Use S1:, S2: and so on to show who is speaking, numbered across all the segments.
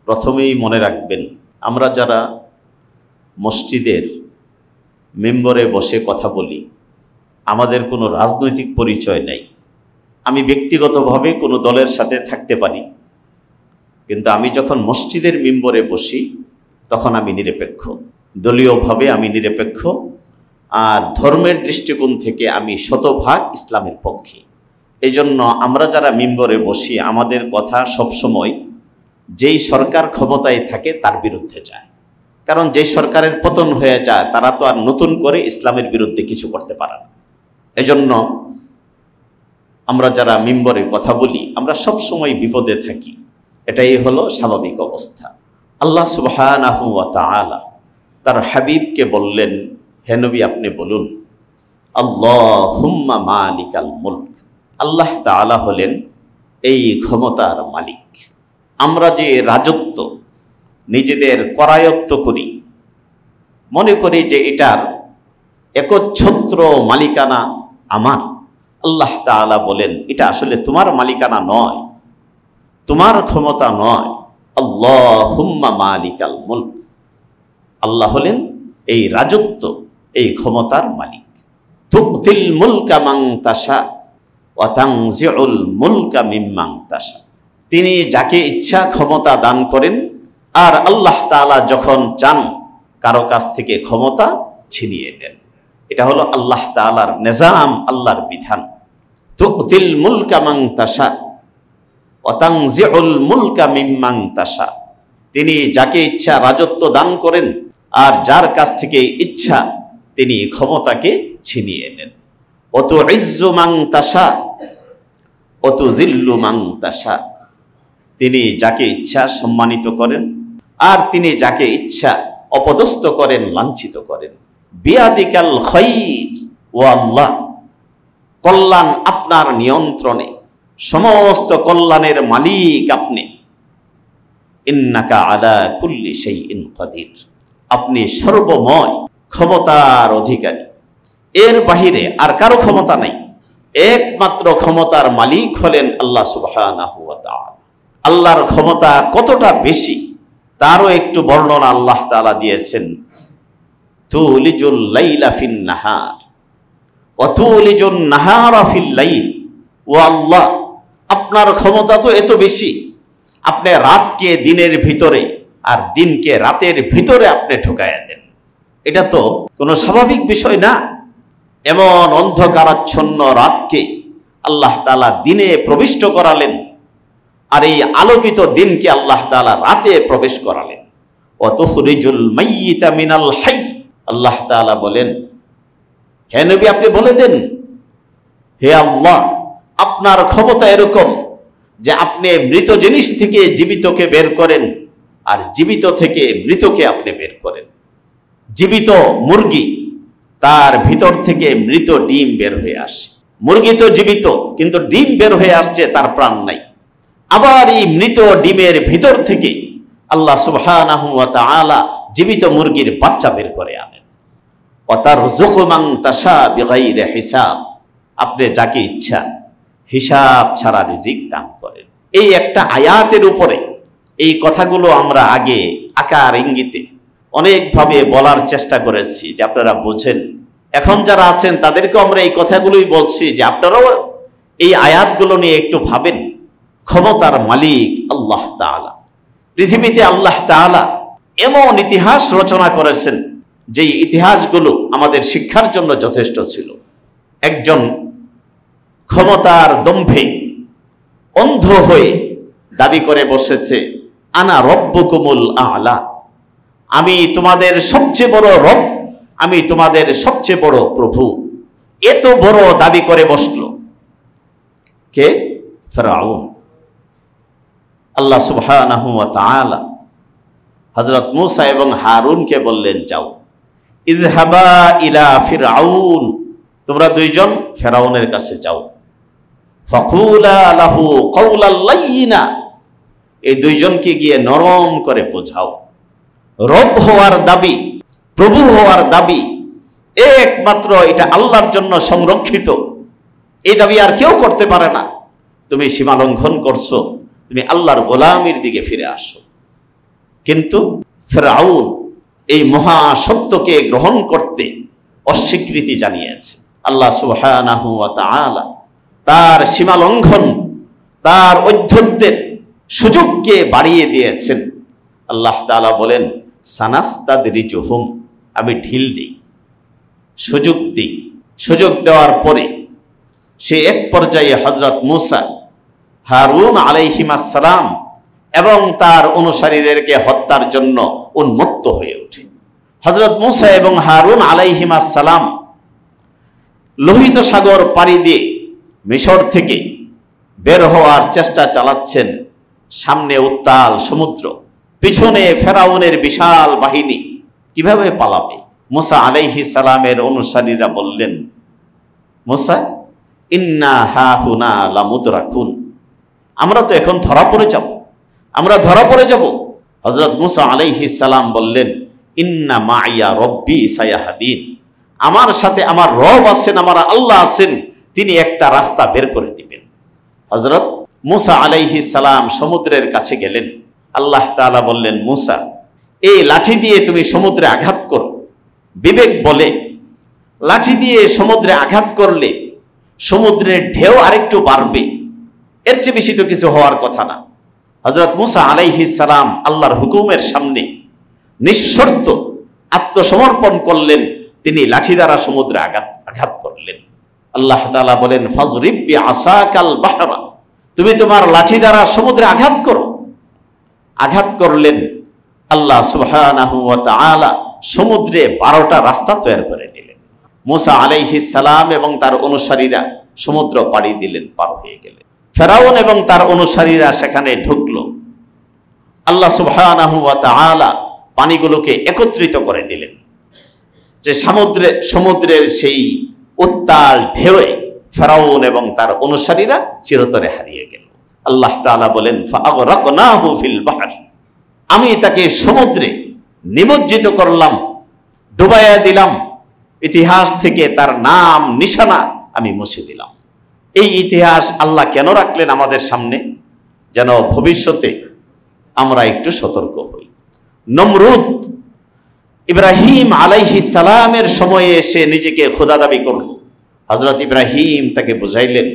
S1: প্রথমেই মনে রাখবেন, আমরা যারা মসজিদের মেম্বরে বসে কথা বলি, আমাদের কোনো রাজনৈতিক পরিচয় নেই। আমি ব্যক্তিগতভাবে কোনো দলের সাথে থাকতে পারি, কিন্তু আমি যখন মসজিদের মেম্বরে বসি তখন আমি নিরপেক্ষ। দলীয়ভাবে আমি নিরপেক্ষ, আর ধর্মের দৃষ্টিকোণ থেকে আমি শতভাগ ইসলামের পক্ষে। এই জন্য আমরা যারা মেম্বরে বসি, আমাদের কথা সবসময় যেই সরকার ক্ষমতায় থাকে তার বিরুদ্ধে যায়। কারণ যেই সরকারের পতন হয়ে যায় তারা তো আর নতুন করে ইসলামের বিরুদ্ধে কিছু করতে পারে না। এজন্য আমরা যারা মেম্বরে কথা বলি, আমরা সবসময় বিপদে থাকি। এটাই হলো স্বাভাবিক অবস্থা। আল্লাহ সুবহানাহু ওয়া তাআলা তার হাবিবকে বললেন, হে নবী আপনি বলুন, আল্লাহুম্মা মালিকাল মুলক। আল্লাহ তাআলা হলেন এই ক্ষমতার মালিক। আমরা যে রাজত্ব নিজেদের করায়ত্ত করি, মনে করি যে এটার একচ্ছত্র মালিকানা আমার। আল্লাহ তাআলা বলেন এটা আসলে তোমার মালিকানা নয়, তোমার ক্ষমতা নয়। আল্লাহুম্মা মালিকাল মুলক। আল্লাহ হলেন এই রাজত্ব, এই ক্ষমতার মালিক। তুতিল মুলকা মান তাশা ওয়া তানজিউল মুলকা মিম্মান তাশা। তিনি যাকে ইচ্ছা ক্ষমতা দান করেন, আর আল্লাহ তাআলা যখন চান কারো কাছ থেকে ক্ষমতা ছিনিয়ে নেন। এটা হলো আল্লাহ তাআলার নিজাম, আল্লাহর বিধান। তুতিল মুলকা মান তাশা ওয়া তানজিউল মুলকা মিম্মান তাশা। তিনি যাকে ইচ্ছা রাজত্ব দান করেন, আর যার কাছ থেকে ইচ্ছা তিনি ক্ষমতাকে ছিনিয়ে নেন। ওয়া তুইজ্জু মান তাশা ওয়া তুযিল্লু মান তাশা। তিনি যাকে ইচ্ছা সম্মানিত করেন, আর তিনি যাকে ইচ্ছা অপদস্থ করেন, লাঞ্ছিত করেন। বিয়াদিকাল খায়র। ও আল্লাহ, কল্যাণ আপনার নিয়ন্ত্রণে, সমস্ত কল্যাণের মালিক আপনি। ইন্নাকা আলা কুল্লি শাইইন কাদির। আপনি সর্বময় ক্ষমতার অধিকারী। এর বাহিরে আর কারো ক্ষমতা নাই। একমাত্র ক্ষমতার মালিক হলেন আল্লাহ সুবহানাহু ওয়া তাআলা। আল্লাহর ক্ষমতা কতটা বেশি তারও একটু বর্ণনা আল্লাহ তাআলা দিয়েছেন। তুলিজুল লাইলা ফিন নাহার ওয়া তুলিজুন নাহারা ফিল লাইল। ও আল্লাহ, আপনার ক্ষমতা তো এত বেশি, আপনি রাতকে দিনের ভিতরে আর দিনকে রাতের ভিতরে আপনি ঢুকাইয়া দেন। এটা তো কোনো স্বাভাবিক বিষয় না। এমন অন্ধকারাচ্ছন্ন রাতকে আল্লাহ তাআলা দিনে প্রবিষ্ট করালেন, আর এই আলোকিত দিনকে আল্লাহ তাআলা রাতে প্রবেশ করালেন। ওয়া তুখরিজুল মাইয়িতা মিনাল হাই। আল্লাহ তাআলা বলেন, হে নবী আপনি বলে দেন, হে আল্লাহ, আপনার ক্ষমতা এরকম যে আপনি মৃত জিনিস থেকে জীবিতকে বের করেন, আর জীবিত থেকে মৃতকে আপনি বের করেন। জীবিত মুরগি, তার ভিতর থেকে মৃত ডিম বের হয়ে আসে। মুরগি তো জীবিত, কিন্তু ডিম বের হয়ে আসছে, তার প্রাণ নাই। আবার এই মৃত ডিমের ভিতর থেকে আল্লাহ সুবহানাহু ওয়া তাআলা জীবিত মুরগির বাচ্চা বের করে আনেন। ওয়া তারযুকু মান তাশা বিগাইরি হিসাব। আপনি যাকে ইচ্ছা হিসাব ছাড়া রিজিক দান করেন। এই একটা আয়াতের উপরে এই কথাগুলো আমরা আগে আকার ইঙ্গিতে অনেকভাবে বলার চেষ্টা করেছি যে আপনারা বোঝেন। এখন যারা আছেন তাদেরকেও আমরা এই কথাগুলোই বলছি যে আপনারাও এই আয়াতগুলো নিয়ে একটু ভাবেন। ক্ষমতার মালিক আল্লাহ তাআলা। পৃথিবীতে আল্লাহ তাআলা এমন ইতিহাস রচনা করেছেন যে ইতিহাসগুলো আমাদের শিক্ষার জন্য যথেষ্ট ছিল। একজন ক্ষমতার দম্ভে অন্ধ হয়ে দাবি করে বসেছে, আনা রব্বুকুমুল আ'লা। আমি তোমাদের সবচেয়ে বড় রব, আমি তোমাদের সবচেয়ে বড় প্রভু। এত বড় দাবি করে বসলো কে? ফিরআউন। আল্লাহ সুবহানাহু ওয়া তাআলা হযরত মূসা এবং হারুনকে বললেন, যাও ইযহাবা ইলা ফিরআউন, তোমরা দুইজন ফিরআউনের কাছে যাও। ফাকুলা লাহু কাওলাল লাইয়িনা, এই দুইজনকে গিয়ে নরম করে বোঝাও। রব হওয়ার দাবি, প্রভু হওয়ার দাবি একমাত্র এটা আল্লাহর জন্য সংরক্ষিত। এই দাবি আর কেউ করতে পারে না। তুমি সীমা লঙ্ঘন করছো, তুমি আল্লাহর গোলামির দিকে ফিরে আসো। কিন্তু ফিরআউন এই মহা সত্যকে গ্রহণ করতে অস্বীকৃতি জানিয়েছে। আল্লাহ সুবহানাহু ওয়া তাআলা তার সীমা লঙ্ঘন, তার ঔদ্ধত্যের সুযোগকে বাড়িয়ে দিয়েছেন। আল্লাহ তাআলা বলেন, সানাস্তাদরিজুহুম, আমি ঢিল দিই, সুযোগ দিই। সুযোগ দেওয়ার পরে সে এক পর্যায়ে হযরত মূসা, হারুন আলাইহিস সালাম এবং তার অনুসারীদেরকে হত্যার জন্য উন্মত্ত হয়ে ওঠে। হযরত মূসা এবং হারুন আলাইহিস সালাম লোহিত সাগর পাড়ি দিয়ে মিশর থেকে বের হওয়ার চেষ্টা চালাচ্ছেন। সামনে উত্তাল সমুদ্র, পিছনে ফেরাউনের বিশাল বাহিনী, কিভাবে পালাবে? মূসা আলাইহিস সালামের অনুসারীরা বললেন, মূসা, ইন্না হাহুনা লামুদরাকুন, আমরা তো এখন ধরা পড়ে যাব, আমরা ধরা পড়ে যাব। হযরত মূসা আলাইহিস সালাম বললেন, ইন্না মাইয়া রব্বি সায়াহদিন, আমার সাথে আমার রব আছেন, আমার আল্লাহ আছেন, তিনি একটা রাস্তা বের করে দিবেন। হযরত মূসা আলাইহিস সালাম সমুদ্রের কাছে গেলেন। আল্লাহ তাআলা বললেন, মূসা, এই লাঠি দিয়ে তুমি সমুদ্রে আঘাত করো। বিবেক বলে লাঠি দিয়ে সমুদ্রে আঘাত করলে সমুদ্রের ঢেউ আরেকটু বাড়বে, এর চেয়ে বেশি তো কিছু হওয়ার কথা না। হযরত মূসা আলাইহিস সালাম আল্লাহর হুকুমের সামনে নিঃশর্ত আত্মসমর্পণ করলেন। তিনি লাঠি দ্বারা সমুদ্রে আঘাত করলেন। আল্লাহ তাআলা বলেন, ফাজরিব বিআসাকাল বাহরা, তুমি তোমার লাঠি দ্বারা সমুদ্রে আঘাত করো। আঘাত করলেন। আল্লাহ সুবহানাহু ওয়া তাআলা সমুদ্রে 12টা রাস্তা তৈরি করে দিলেন। মূসা আলাইহিস সালাম এবং তার অনুসারীরা সমুদ্র পাড়ি দিলেন, পার হয়ে গেলেন। ফেরাউন এবং তার অনুসারীরা সেখানে ঢুকলো। আল্লাহ সুবহানাহু ওয়া তাআলা পানিগুলোকে একত্রিত করে দিলেন, যে সমুদ্রের সেই উত্তাল ঢেউয়ে ফেরাউন এবং তার অনুসারীরা চিরতরে হারিয়ে গেল। আল্লাহ তাআলা বলেন, ফাআগরাকনাহু ফিল বাহর, আমি তাকে সমুদ্রে নিমজ্জিত করলাম, ডুবাইয়া দিলাম, ইতিহাস থেকে তার নাম নিশানা আমি মুছে দিলাম। এই ইতিহাস আল্লাহ কেন রাখলেন আমাদের সামনে? যেন ভবিষ্যতে আমরা একটু সতর্ক হই। নমরুদ ইব্রাহিম আলাইহিস সালামের সময়ে এসে নিজেকে খোদা দাবি করল। হযরত ইব্রাহিম তাকে বুঝাইলেন,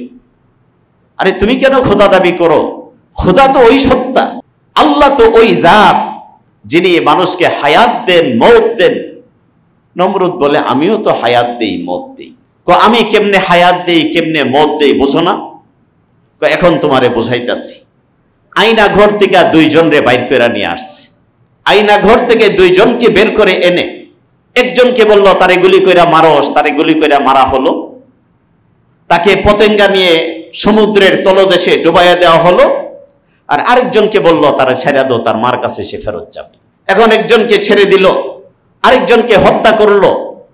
S1: আরে তুমি কেন খোদা দাবি করো? খোদা তো ওই সত্তা, আল্লাহ তো ওই জাত যিনি মানুষকে হায়াত দেন, মওত দেন। নমরুদ বলে, আমিও তো হায়াত দেই, মওত দেই। আমি কেমনে হায়াত দেই, কেমনে মওত দেই বোঝো না? এখন তোমারে বুঝাইতাছি। আয়না ঘর থেকে 2 জনরে বাইর করে নিয়ে আসছে। আয়না ঘর থেকে 2 জনকে বের করে এনে একজনকে বলল, তারে গুলি কইরা মারস, তারে গুলি কইরা মারা হলো। তাকে পতেঙ্গা নিয়ে সমুদ্রের তলদেশে ডুবাইয়া দেওয়া হলো। আর আরেকজনকে বলল, তারা ছেড়ে দাও, তার মার কাছে সে ফেরত যাবে। এখন একজনকে ছেড়ে দিল, আরেকজনকে হত্যা করলো,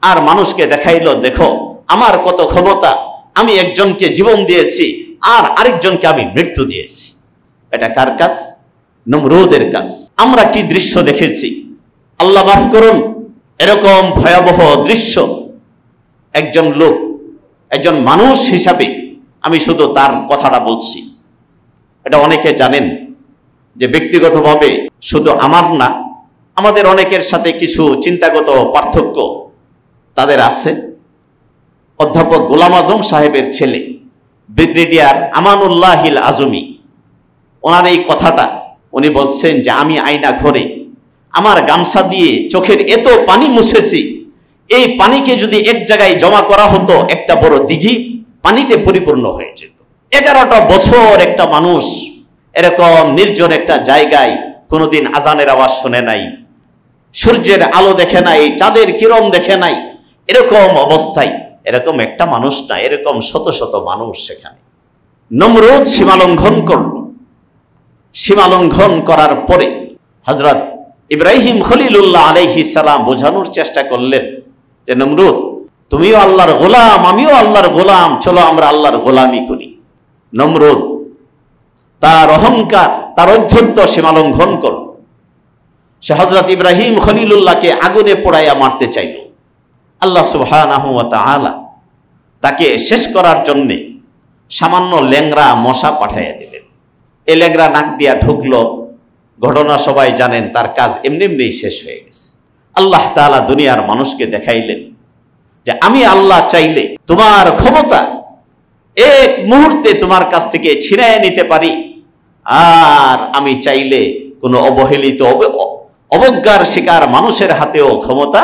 S1: আর মানুষকে দেখাইলো, দেখো আমার কত ক্ষমতা, আমি একজনকে জীবন দিয়েছি আর আরেকজনকে আমি মৃত্যু দিয়েছি। এটা কার কাজ? নমরুদের কাজ। আমরা কি দৃশ্য দেখেছি, আল্লাহ মাফ করুন, এরকম ভয়াবহ দৃশ্য একজন লোক, একজন মানুষ হিসাবে আমি শুধু তার কথাটা বলছি। এটা অনেকে জানেন যে ব্যক্তিগতভাবে শুধু আমার না, আমাদের অনেকের সাথে কিছু চিন্তাগত পার্থক্য তাদের আছে। অধ্যাপক গোলাম আজম সাহেবের ছেলে ব্রিগেডিয়ার আমানুল্লাহিল আজমি, ওনার এই কথাটা উনি বলছেন যে আমি আয়না ঘরে আমার গামছা দিয়ে চোখের এত পানি মুছেছি, এই পানিকে যদি এক জায়গায় জমা করা হতো, একটা বড় দিঘি পানিতে পরিপূর্ণ হয়ে যেত। 11টা বছর একটা মানুষ এরকম নির্জন একটা জায়গায় কোনোদিন আজানের আওয়াজ শুনে নাই, সূর্যের আলো দেখে নাই, চাঁদের কিরণ দেখে নাই। এরকম অবস্থায় এরকম একটা মানুষ না, এরকম শত শত মানুষ সেখানে। নমরুদ সীমালঙ্ঘন করল। সীমালঙ্ঘন করার পরে হযরত ইব্রাহিম খলিলুল্লাহ আলাইহিস সালাম বোঝানোর চেষ্টা করলেন যে, নমরুদ, তুমিও আল্লাহর গোলাম, আমিও আল্লাহর গোলাম, চলো আমরা আল্লাহর গোলামি করি। নমরুদ তার অহংকার, তার ঔদ্ধত্য সীমালঙ্ঘন করল। সে হযরত ইব্রাহিম খলিলুল্লাহকে আগুনে পোড়াইয়া মারতে চাইল। আল্লাহ সুবহানাহু ওয়া তাআলা তাকে শেষ করার জন্যে সামান্য ল্যাংড়া মশা পাঠাইয়া দিলেন। এই ল্যাংড়া নাক দিয়া ঢুকলো, ঘটনা সবাই জানেন, তার কাজ এমনি এমনি শেষ হয়ে গেছে। আল্লাহ তাআলা দুনিয়ার মানুষকে দেখাইলেন যে আমি আল্লাহ চাইলে তোমার ক্ষমতা এক মুহূর্তে তোমার কাছ থেকে ছিনিয়ে নিতে পারি, আর আমি চাইলে কোনো অবহেলিত অবজ্ঞার শিকার মানুষের হাতেও ক্ষমতা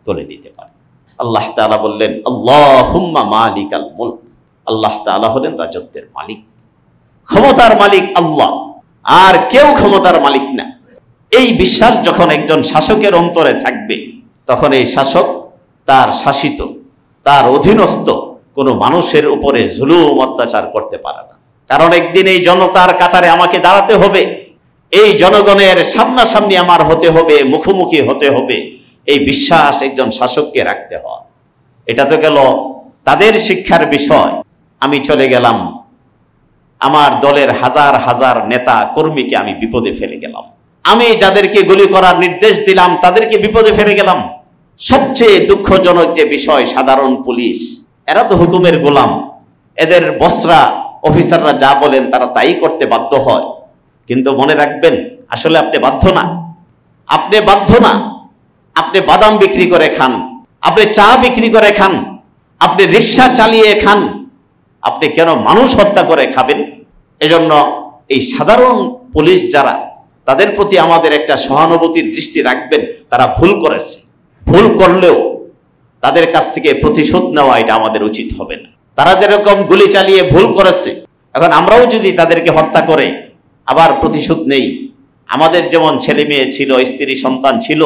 S1: তুলে দিতে পারি। আল্লাহ তাআলা বললেন, আল্লাহুম্মা মালিকাল মুলক। আল্লাহ তাআলা হলেন রাজত্বের মালিক, ক্ষমতার মালিক আল্লাহ, আর কেউ ক্ষমতার মালিক না। এই বিশ্বাস যখন একজন শাসকের অন্তরে থাকবে, তখন এই শাসক তার শাসিত, তার অধীনস্থ কোনো মানুষের উপরে জুলুম অত্যাচার করতে পারে না। কারণ একদিন এই জনতার কাতারে আমাকে দাঁড়াতে হবে, এই জনগণের সামনাসামনি আমার হতে হবে, মুখোমুখি হতে হবে। এই বিশ্বাস একজন শাসককে রাখতে হয়। এটা তো গেল তাদের শিক্ষার বিষয়। আমি চলে গেলাম, আমার দলের হাজার হাজার নেতা কর্মীকে আমি বিপদে ফেলে গেলাম, আমি যাদেরকে গুলি করার নির্দেশ দিলাম তাদেরকে বিপদে ফেলে গেলাম। সবচেয়ে দুঃখজনক যে বিষয়, সাধারণ পুলিশ, এরা তো হুকুমের গোলাম, এদের বসরা অফিসাররা যা বলেন তারা তাই করতে বাধ্য হয়। কিন্তু মনে রাখবেন, আসলে আপনি বাধ্য না, আপনি বাধ্য না। আপনি বাদাম বিক্রি করে খান, আপনি চা বিক্রি করে খান, আপনি রিক্সা চালিয়ে খান, আপনি কেন মানুষ হত্যা করে খাবেন? এজন্য এই সাধারণ পুলিশ যারা, তাদের প্রতি আমাদের একটা সহানুভূতির দৃষ্টি রাখবেন। তারা ভুল করেছে, ভুল করলেও তাদের কাছ থেকে প্রতিশোধ নেওয়া এটা আমাদের উচিত হবে না। তারা যেরকম গুলি চালিয়ে ভুল করেছে, এখন আমরাও যদি তাদেরকে হত্যা করে আবার প্রতিশোধ নেই, আমাদের যেমন ছেলে মেয়ে ছিল, স্ত্রী সন্তান ছিল,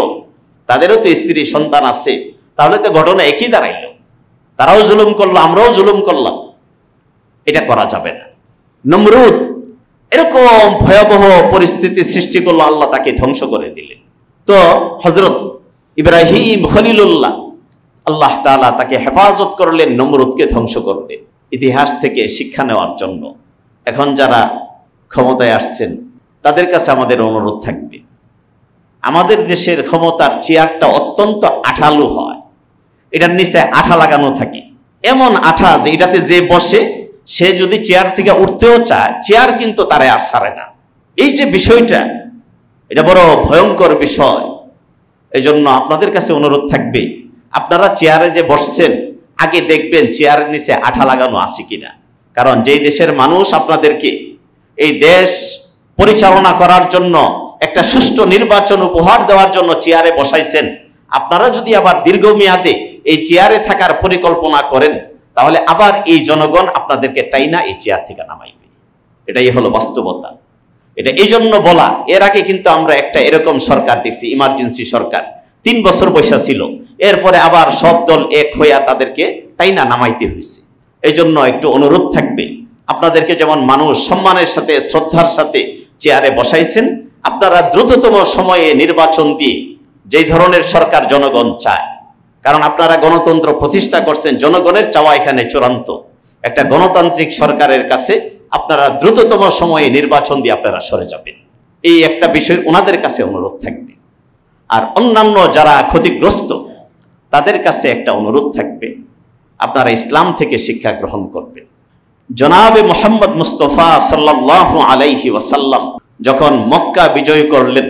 S1: তাদেরও তো স্ত্রী সন্তান আছে, তাহলে তো ঘটনা একই দাঁড়াইল। তারাও জুলুম করলো, আমরাও জুলুম করলাম, এটা করা যাবে না। নমরুদ এরকম ভয়াবহ পরিস্থিতি সৃষ্টি করলো, আল্লাহ তাকে ধ্বংস করে দিলেন। তো হযরত ইব্রাহিম খলিলুল্লাহ, আল্লাহ তাআলা তাকে হেফাজত করলেন, নমরুদকে ধ্বংস করলেন। ইতিহাস থেকে শিক্ষা নেওয়ার জন্য এখন যারা ক্ষমতায় আসছেন তাদের কাছে আমাদের অনুরোধ থাকবে, আমাদের দেশের ক্ষমতার চেয়ারটা অত্যন্ত আঠালো হয়, এটার নিচে আঠা লাগানো থাকে, এমন আঠা যে এটাতে যে বসে সে যদি চেয়ার থেকে উঠতেও চায়, চেয়ার কিন্তু তারে আর ছাড়ে না। এই যে বিষয়টা, এটা বড় ভয়ঙ্কর বিষয়। এই জন্য আপনাদের কাছে অনুরোধ থাকবে, আপনারা চেয়ারে যে বসছেন আগে দেখবেন চেয়ারের নিচে আঠা লাগানো আছে কিনা। কারণ যেই দেশের মানুষ আপনাদেরকে এই দেশ পরিচালনা করার জন্য, একটা সুষ্ঠু নির্বাচন উপহার দেওয়ার জন্য চেয়ারে বসাইছেন, আপনারা যদি আবার দীর্ঘমেয়াদে এই চেয়ারে থাকার পরিকল্পনা করেন, তাহলে আবার এই জনগণ আপনাদেরকে টাইনা এই চেয়ার থেকে নামাইবে। এটাই হলো বাস্তবতা। এটা এই জন্য বলা, এর আগে কিন্তু আমরা একটা এরকম সরকার দেখছি, ইমার্জেন্সি সরকার, 3 বছর বৈশা ছিল, এরপরে আবার সব দল এক হইয়া তাদেরকে টাইনা নামাইতে হয়েছে। এই জন্য একটু অনুরোধ থাকবে, আপনাদেরকে যেমন মানুষ সম্মানের সাথে শ্রদ্ধার সাথে চেয়ারে বসাইছেন, আপনারা দ্রুততম সময়ে নির্বাচন দিয়ে যেই ধরনের সরকার জনগণ চায়, কারণ আপনারা গণতন্ত্র প্রতিষ্ঠা করছেন, জনগণের চাওয়া এখানে চূড়ান্ত, একটা গণতান্ত্রিক সরকারের কাছে আপনারা দ্রুততম সময়ে নির্বাচন দিয়ে আপনারা সরে যাবেন। এই একটা বিষয় ওনাদের কাছে অনুরোধ থাকবে। আর অন্যান্য যারা ক্ষতিগ্রস্ত তাদের কাছে একটা অনুরোধ থাকবে, আপনারা ইসলাম থেকে শিক্ষা গ্রহণ করবেন। জনাবে মুহাম্মদ মুস্তাফা সাল্লাল্লাহু আলাইহি ওয়াসাল্লাম যখন মক্কা বিজয় করলেন,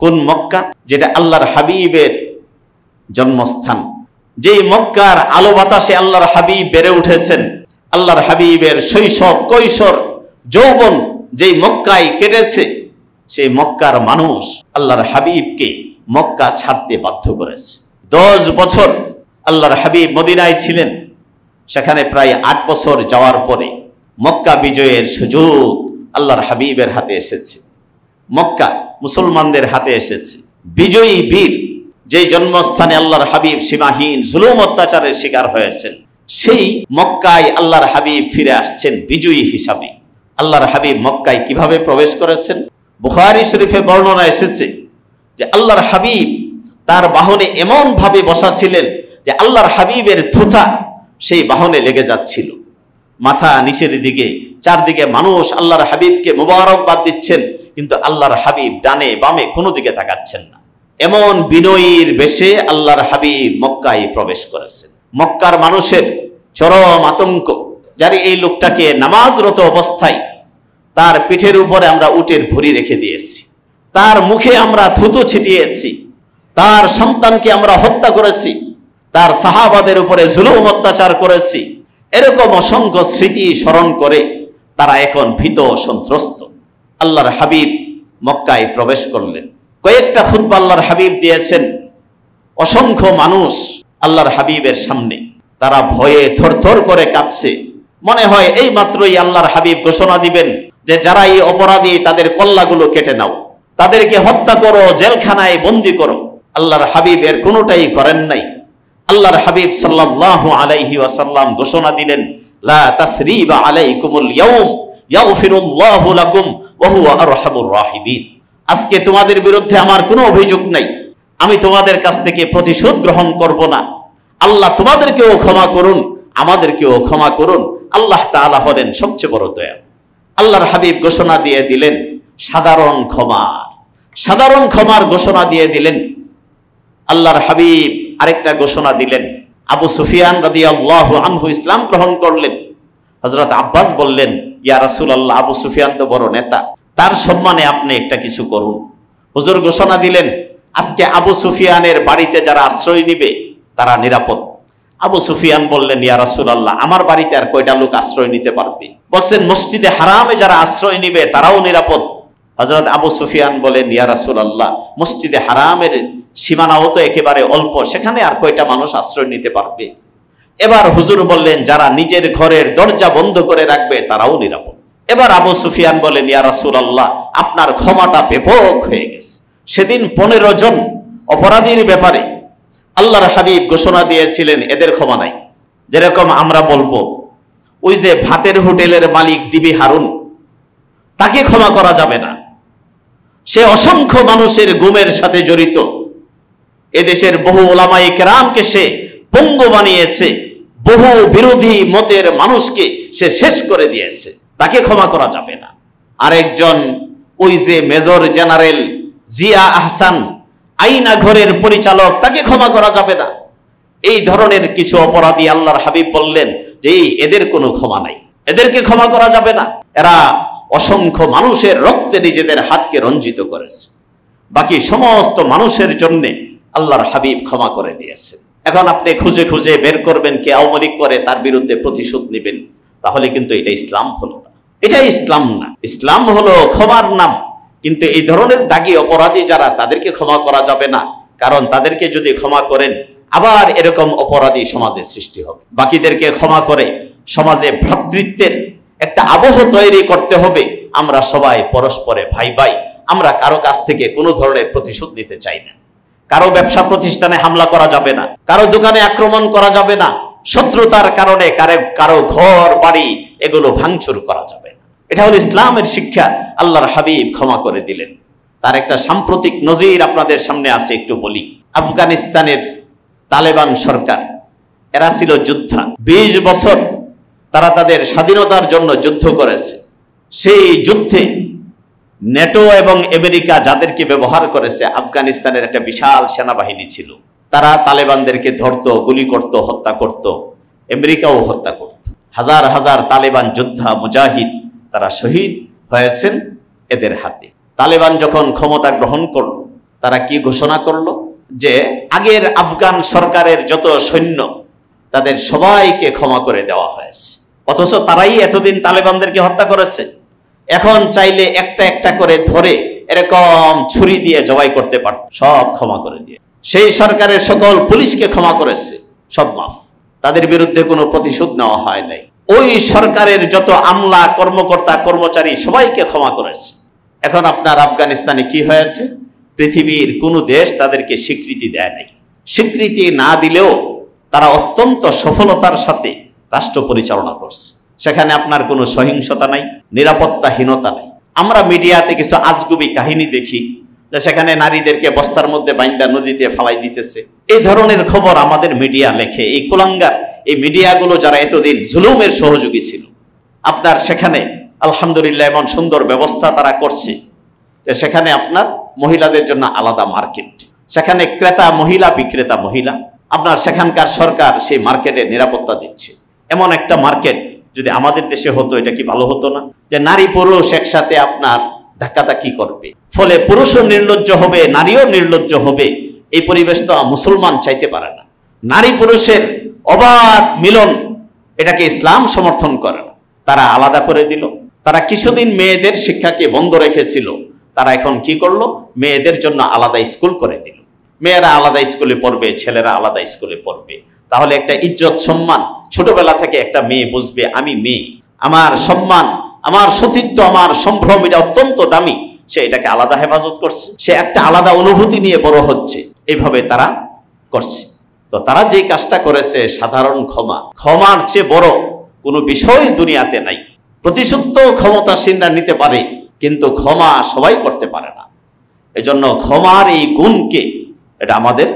S1: কোন মক্কা? যেটা আল্লাহর হাবিবের জন্মস্থান, যেই মক্কার আলো বাতাসে আল্লাহর হাবিব বেড়ে উঠেছেন, আল্লাহর হাবিবের শৈশব কৈশোর যৌবন যেই মক্কায় কেটেছে, সেই মক্কার মানুষ আল্লাহর হাবিবকে মক্কা ছাড়তে বাধ্য করেছে। 10 বছর আল্লাহর হাবিব মদিনায় ছিলেন, সেখানে প্রায় 8 বছর যাওয়ার পরে মক্কা বিজয়ের সুযোগ আল্লাহর হাবিবের হাতে এসেছে, মক্কা মুসলমানদের হাতে এসেছে। বিজয়ী বীর যেই জন্মস্থানে আল্লাহর হাবিব সীমাহীন জুলুম অত্যাচারের শিকার হয়েছেন, সেই মক্কায় আল্লাহর হাবিব ফিরে আসছেন বিজয়ী হিসাবে। আল্লাহর হাবিব মক্কায় কিভাবে প্রবেশ করেছেন? বুখারী শরীফে বর্ণনা এসেছে যে আল্লাহর হাবিব তার বাহনে এমন ভাবে বসা ছিলেন যে আল্লাহর হাবিবের থুথা সেই বাহনে লেগে যাচ্ছিল। মাথা নিচের দিকে, চারদিকে মানুষ আল্লাহর হাবিবকে মোবারকবাদ দিচ্ছেন, কিন্তু আল্লাহর হাবিব ডানে বামে কোনো দিকে তাকাচ্ছেন না। এমন বিনয়ীর বেশে আল্লাহর হাবিব মক্কায় প্রবেশ করেছেন। মক্কার মানুষের চরম আতঙ্ক, যারা এই লোকটাকে নামাজরত অবস্থায় তার পিঠের উপরে আমরা উটের ভুঁড়ি রেখে দিয়েছি, তার মুখে আমরা থুতু ছিটিয়েছি, তার সন্তানকে আমরা হত্যা করেছি, তার সাহাবাদের উপরে জুলুম অত্যাচার করেছি। এরকম অসংখ্য স্মৃতি স্মরণ করে তারা এখন ভীত সন্ত্রস্ত। আল্লাহর হাবিব মক্কায় প্রবেশ করলেন। কয়েকটা খুতবা আল্লাহর হাবিব দিয়েছেন। অসংখ্য মানুষ আল্লাহর হাবিবের সামনে, তারা ভয়ে থরথর করে কাঁপছে। মনে হয় এই মাত্রই আল্লাহর হাবিব ঘোষণা দিবেন যে যারা এই অপরাধী তাদের কল্লাগুলো কেটে নাও, তাদেরকে হত্যা করো, জেলখানায় বন্দী করো। আল্লাহর হাবিব এর কোনোটাই করেন নাই। আল্লাহর হাবিব সাল্লাল্লাহু আলাইহি ওয়াসাল্লাম ঘোষণা দিলেন, লা তাসরিবা আলাইকুমুল ইয়াউম ইয়াগফিরুল্লাহু লাকুম ওয়া হুয়া আরহামুর রাহিমিন। আজকে তোমাদের বিরুদ্ধে আমার কোনো অভিযোগ নাই, আমি তোমাদের কাছ থেকে প্রতিশোধ গ্রহণ করব না। আল্লাহ তোমাদেরকেও ক্ষমা করুন, আমাদেরকেও ক্ষমা করুন। আল্লাহ তাআলা হলেন সবচেয়ে বড় দয়ালু। আল্লাহর হাবিব ঘোষণা দিয়ে দিলেন সাধারণ ক্ষমার ঘোষণা দিয়ে দিলেন। আল্লাহর হাবিব আরেকটা ঘোষণা দিলেন। আবু সুফিয়ান রাদিয়াল্লাহু আনহু ইসলাম গ্রহণ করলেন। হযরত আব্বাস বললেন, ইয়া রাসূলুল্লাহ, আবু সুফিয়ান তো বড় নেতা, তার সম্মানে আপনি একটা কিছু করুন। হুজুর ঘোষণা দিলেন, আজকে আবু সুফিয়ানের বাড়িতে যারা আশ্রয় নিবে তারা নিরাপদ। আবু সুফিয়ান বললেন, ইয়া রাসূলুল্লাহ, আমার বাড়িতে আর কয়টা লোক আশ্রয় নিতে পারবে? বলছেন, মসজিদে হারামে যারা আশ্রয় নিবে তারাও নিরাপদ। হযরত আবু সুফিয়ান বলেন, ইয়া রাসূলুল্লাহ, মসজিদে হারামের সীমানাও তো একেবারে অল্প, সেখানে আর কয়টা মানুষ আশ্রয় নিতে পারবে? এবার হুজুর বললেন, যারা নিজের ঘরের দরজা বন্ধ করে রাখবে তারাও নিরাপদ। এবার আবু সুফিয়ান বলেন, ইয়া রাসূলুল্লাহ, আপনার ক্ষমাটা ব্যাপক হয়ে গেছে। সেদিন 15 জন অপরাধীর ব্যাপারে আল্লাহর হাবিব ঘোষণা দিয়েছিলেন, এদের ক্ষমা নাই। যেরকম আমরা বলবো, ওই যে ভাতের হোটেলের মালিক ডিবি হারুন, তাকে ক্ষমা করা যাবে না। সে অসংখ্য মানুষের গুমের সাথে জড়িত। এদেশের বহু উলামায়ে কেরামকে সে পঙ্গু বানিয়েছে, বহু বিরোধী মতের মানুষকে সে শেষ করে দিয়েছে, তাকে ক্ষমা করা যাবে না। আরেকজন ওই যে মেজর জেনারেল জিয়া আহসান, আইনা ঘরের পরিচালক, তাকে ক্ষমা করা যাবে না। এই ধরনের কিছু অপরাধী আল্লাহর হাবিব বললেন যে এদের কোনো ক্ষমা নাই, এদেরকে ক্ষমা করা যাবে না। এরা অসংখ্য মানুষের রক্তে নিজেদের হাতকে রঞ্জিত করেছে। বাকি সমস্ত মানুষের জন্য আল্লাহর হাবিব ক্ষমা করে দিয়েছেন। এখন আপনি খুঁজে খুঁজে বের করবেন কে আওয়ামী লীগ করে, তার বিরুদ্ধে প্রতিশোধ নেবেন, তাহলে কিন্তু এটা ইসলাম হলো না, এটা ইসলাম না। ইসলাম হলো ক্ষমার নাম। কিন্তু এই ধরনের দাগী অপরাধী যারা, তাদেরকে ক্ষমা করা যাবে না, কারণ তাদেরকে যদি ক্ষমা করেন আবার এরকম অপরাধী সমাজে সৃষ্টি হবে। বাকিদেরকে ক্ষমা করে সমাজে ভ্রাতৃত্বের একটা আবহ তৈরি করতে হবে। আমরা সবাই পরস্পরে ভাই ভাই, আমরা কারো কাছ থেকে কোনো ধরনের প্রতিশোধ নিতে চাই না। কারো ব্যবসা প্রতিষ্ঠানে হামলা করা যাবে না, কারো দোকানে আক্রমণ করা যাবে না, শত্রুতার কারণে কারো ঘর বাড়ি এগুলো ভাঙচুর করা যাবে না। এটা হলো ইসলামের শিক্ষা। আল্লাহর হাবিব ক্ষমা করে দিলেন। তার একটা সাম্প্রতিক নজির আপনাদের সামনে আছে, একটু বলি। আফগানিস্তানের তালেবান সরকার, এরা ছিল যোদ্ধা। 20 বছর তারা তাদের স্বাধীনতার জন্য যুদ্ধ করেছে। সেই যুদ্ধে নেটো এবং আমেরিকা যাদেরকে ব্যবহার করেছে, আফগানিস্তানের একটা বিশাল সেনাবাহিনী ছিল। তারা তালেবানদেরকে ধরত, গুলি করত, হত্যা করত, আমেরিকাও হত্যা করত। হাজার হাজার তালেবান যোদ্ধা মুজাহিদ তারা শহীদ হয়েছেন এদের হাতে। তালেবান যখন ক্ষমতা গ্রহণ করল, তারা কি ঘোষণা করলো যে আগের আফগান সরকারের যত সৈন্য তাদের সবাইকে ক্ষমা করে দেওয়া হয়েছে। অথচ তারাই এতদিন তালেবানদেরকে হত্যা করেছে। এখন চাইলে একটা একটা করে ধরে এরকম ছুরি দিয়ে জবাই করতে পারত, সব ক্ষমা করে দিয়ে। সেই সরকারের সকল পুলিশকে ক্ষমা করেছে, সব মাফ। তাদের বিরুদ্ধে কোনো প্রতিশোধ নেওয়া হয় নাই। ওই সরকারের যত আমলা, কর্মকর্তা, কর্মচারী সবাইকে ক্ষমা করেছে। এখন আপনার আফগানিস্তানে কি হয়েছে? পৃথিবীর কোনো দেশ তাদেরকে স্বীকৃতি দেয় নাই। স্বীকৃতি না দিলেও তারা অত্যন্ত সফলতার সাথে রাষ্ট্র পরিচালনা করছে। সেখানে আপনার কোনো সহিংসতা নাই, নিরাপত্তাহীনতা নাই। আমরা মিডিয়াতে কিছু আজগুবি কাহিনী দেখি যে সেখানে নারীদেরকে বস্তার মধ্যে বাইন্দা নদীতে ফালাই দিতেছে। এই ধরনের খবর আমাদের মিডিয়া লেখে। এই কুলাঙ্গার এই মিডিয়াগুলো যারা এতদিন জুলুমের সহযোগী ছিল, আপনার সেখানে আলহামদুলিল্লাহ এমন সুন্দর ব্যবস্থা তারা করছে যে সেখানে আপনার মহিলাদের জন্য আলাদা মার্কেট, সেখানে ক্রেতা মহিলা, বিক্রেতা মহিলা। আপনার সেখানকার সরকার সেই মার্কেটে নিরাপত্তা দিচ্ছে। এমন একটা মার্কেট যদি আমাদের দেশে হতো, এটা কি ভালো হতো না? যে নারী পুরুষ একসাথে আপনার ধাক্কাধাক্কি করবে, ফলে পুরুষও নির্লজ্জ হবে, নারীও নির্লজ্জ হবে। এই পরিবেশ তো মুসলমান চাইতে পারে না। নারী পুরুষের অবাধ মিলন, এটাকে ইসলাম সমর্থন করে না। তারা আলাদা করে দিল। তারা কিছুদিন মেয়েদের শিক্ষাকে বন্ধ রেখেছিল, তারা এখন কি করলো? মেয়েদের জন্য আলাদা স্কুল করে দিল। মেয়েরা আলাদা স্কুলে পড়বে, ছেলেরা আলাদা স্কুলে পড়বে। তাহলে একটা ইজ্জত সম্মান, ছোটবেলা থেকে একটা মেয়ে বুঝবে আমি মেয়ে, আমার সম্মান, আমার সতীত্ব, আমার সম্ভ্রম এটা অত্যন্ত দামি। সে এটাকে আলাদা হেফাজত করছে, সে একটা আলাদা অনুভূতি নিয়ে বড় হচ্ছে। এইভাবে তারা করছে। তো তারা যেই কাজটা করেছে, সাধারণ ক্ষমা, ক্ষমার চেয়ে বড় কোনো বিষয় দুনিয়াতে নাই। প্রতিশোধ তো ক্ষমতাসীনরা নিতে পারে, কিন্তু ক্ষমা সবাই করতে পারে না। এজন্য ক্ষমার এই গুণকে এটা আমাদের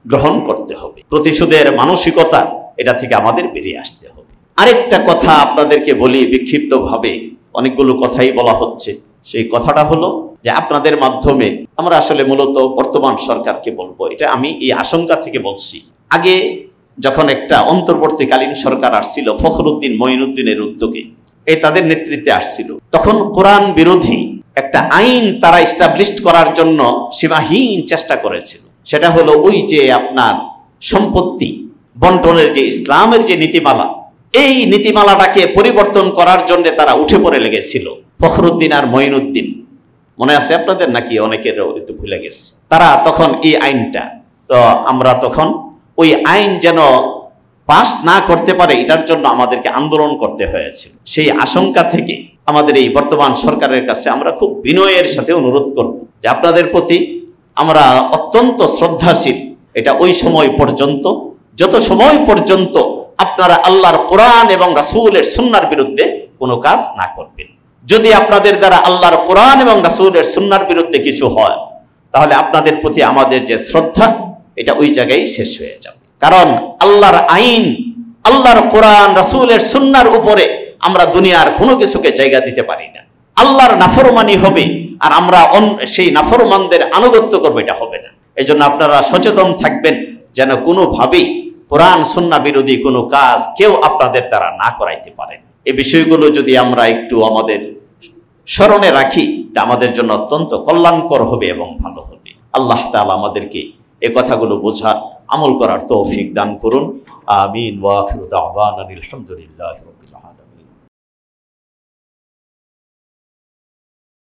S1: গ্রহণ করতে হবে। প্রতিশোধের মানসিকতা এটা থেকে আমাদের বেরিয়ে আসতে হবে। আরেকটা কথা আপনাদেরকে বলি বিক্ষিপ্তভাবে, অনেকগুলো কথাই বলা হচ্ছে। সেই কথাটা হলো যে আপনাদের মাধ্যমে আমরা আসলে মূলত বর্তমান সরকারকে বলবো, এটা আমি এই আশঙ্কা থেকে বলছি। আগে যখন একটা অন্তর্বর্তীকালীন সরকার আসছিল ফখরুদ্দিন মঈনুদ্দিনের উদ্যোগে, এই তাদের নেতৃত্বে আসছিল, তখন কোরআন বিরোধী একটা আইন তারা এস্টাবলিশ করার জন্য সীমাহীন চেষ্টা করেছিল। সেটা হলো ওই যে আপনার সম্পত্তি বন্টনের যে ইসলামের যে নীতিমালা, এই নীতিমালাটাকে পরিবর্তন করার জন্য তারা উঠে পড়ে লেগেছিল। ফখরুদ্দিন আর মঈনুদ্দিন, মনে আছে আপনাদের নাকি? অনেকের একটু ভুলে গেছে। তারা তখন এই আইনটা, তো আমরা তখন ওই আইন যেন পাস না করতে পারে এটার জন্য আমাদেরকে আন্দোলন করতে হয়েছিল। সেই আশঙ্কা থেকে আমাদের এই বর্তমান সরকারের কাছে আমরা খুব বিনয়ের সাথে অনুরোধ করব যে আপনাদের প্রতি আমরা অত্যন্ত শ্রদ্ধাশীল। এটা ওই সময় পর্যন্ত, যত সময় পর্যন্ত আপনারা আল্লাহর কোরআন এবং রাসূলের সুন্নাহর বিরুদ্ধে কোনো কাজ না করবেন। যদি আপনাদের দ্বারা আল্লাহর কোরআন এবং রাসূলের সুন্নাহর বিরুদ্ধে কিছু হয়, তাহলে আপনাদের প্রতি আমাদের যে শ্রদ্ধা এটা ওই জায়গায় শেষ হয়ে যাবে। কারণ আল্লাহর আইন, আল্লাহর কোরআন, রাসূলের সুন্নাহর উপরে আমরা দুনিয়ার কোনো কিছুকে জায়গা দিতে পারি না। আল্লাহর নাফরমানি হবে আর আমরা সেই নাফরমানদের আনুগত্য করবো, এটা হবে না। এই জন্য আপনারা সচেতন থাকবেন যেন কোনোভাবেই কোরআন সুন্নাহ বিরোধী কোনো কাজ কেউ আপনাদের দ্বারা না করাইতে পারেন। এই বিষয়গুলো যদি আমরা একটু আমাদের স্মরণে রাখি, এটা আমাদের জন্য অত্যন্ত কল্যাণকর হবে এবং ভালো হবে। আল্লাহ তাআলা আমাদেরকে এই কথাগুলো বোঝার, আমল করার তৌফিক দান করুন। আমিন। ওয়া আখিরু দাওয়ানা আলহামদুলিল্লাহি।